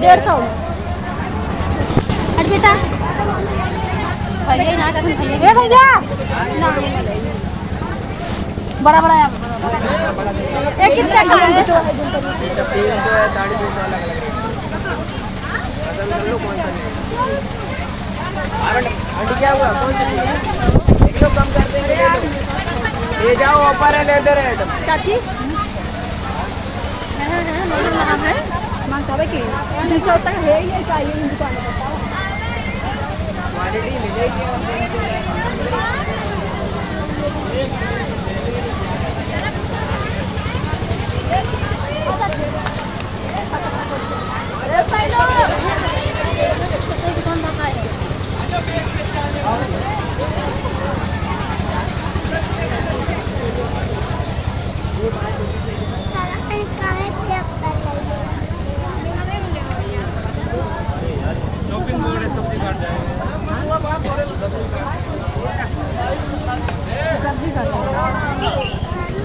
150। अरे बेटा खाइए ना कैसे खाइए ए भैया ना बड़ा बड़ा एक कितना का है तो 300 है 250 अलग अलग पसंद कर लो कौन सा लेना। आंटी क्या हुआ कौन सा लेना? 1 किलो कम कर देंगे ले जाओ ऑफर है लेदर रेट। चाची है मांग कब की 200 तक है ही नहीं चाहिए इन दुकान में बताओ क्वालिटी मिलेगी।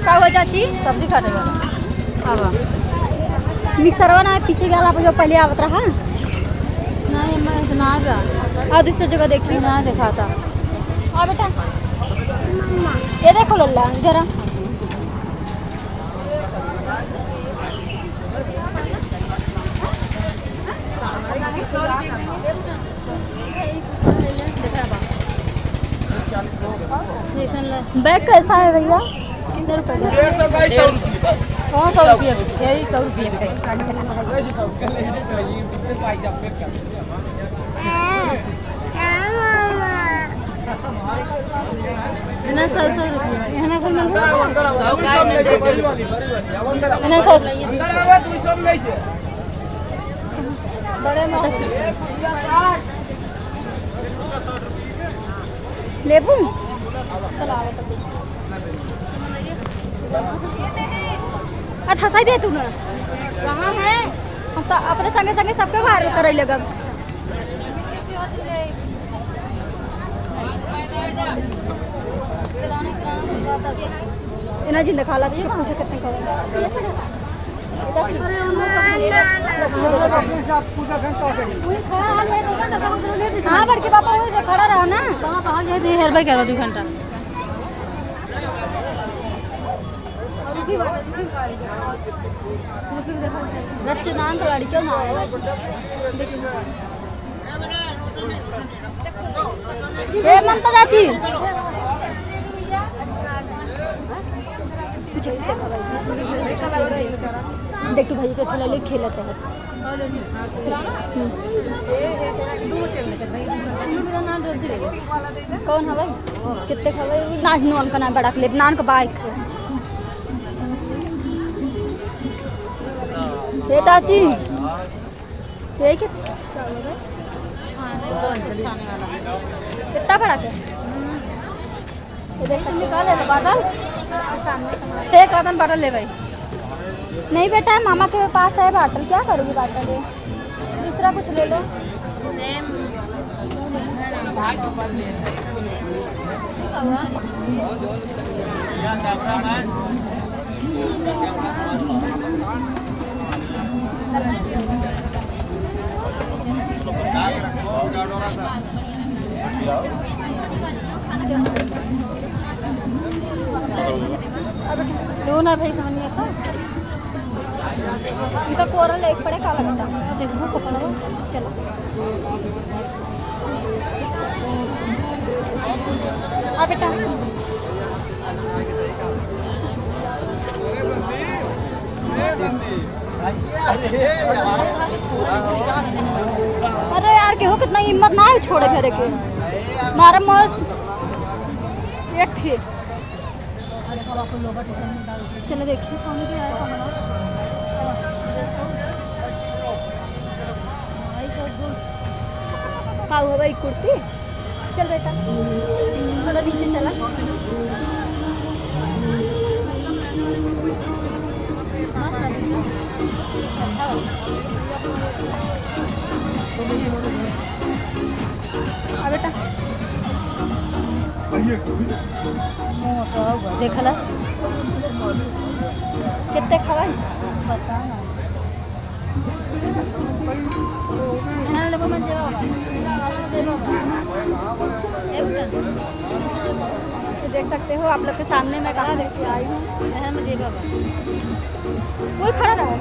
क्या हुआ चाची सब्जी काटे वाला अब मिक्सरवा ना पीछे वाला जो पहले आवत रहा नहीं मैं तो ना गया और दूसरी जगह देखी ना देखा था। हाँ बेटा ये देखो लल्ला जरा बैग कैसा है भैया कितने रुपए का? 100 रुपये यही 100 रुपये ना 100 रुपये यहाँ कुल बड़े लेबू चलो आओ तो हंसाई दे तू ना कहाँ है हम अपने संगे संगे सबके बाहर कर लेगा इना जिंदा खाला जी पूछे कितने का हाँ बड़के पापा खड़ा रहा ना कहाँ गए थे हेर भाई कह रहा 2 घंटा बच्चे नाम खिलाड़ी क्यों ना आए ममता चाची देख तू भाई के खेला ले खेलते हैं कौन है भाई कितने खा नान नॉन का नाम बड़ा क्लिप नान का बाइक ये चाची ये कितना बड़ा के निकाले बादल एक आदन बाटल ले भाई नहीं बेटा मामा के पास है बाटल क्या करोगी बाटल ये दूसरा कुछ ले लो दो ना भाई समझ नहीं आता इनका कोरल एक पड़े काला गंदा देखो कपड़ा चलो आ बेटा अरे यार के हो कितना हिम्मत ना है छोड़े फेरे के मारा मस्त एक थे चलो देखिए कौन भी आया हाँ हुआ भाई कुर्ती चल बेटा थोड़ा नीचे चला अच्छा बेटा देखला कितने खवाई पता ना एना लेबो मन जेबा बाबा जेबा बाबा ए बेटा तो देख सकते हो आप लोग के सामने मैं कहाँ देख के आई हूँ एना में जेबा बाबा कोई खड़ा रहा है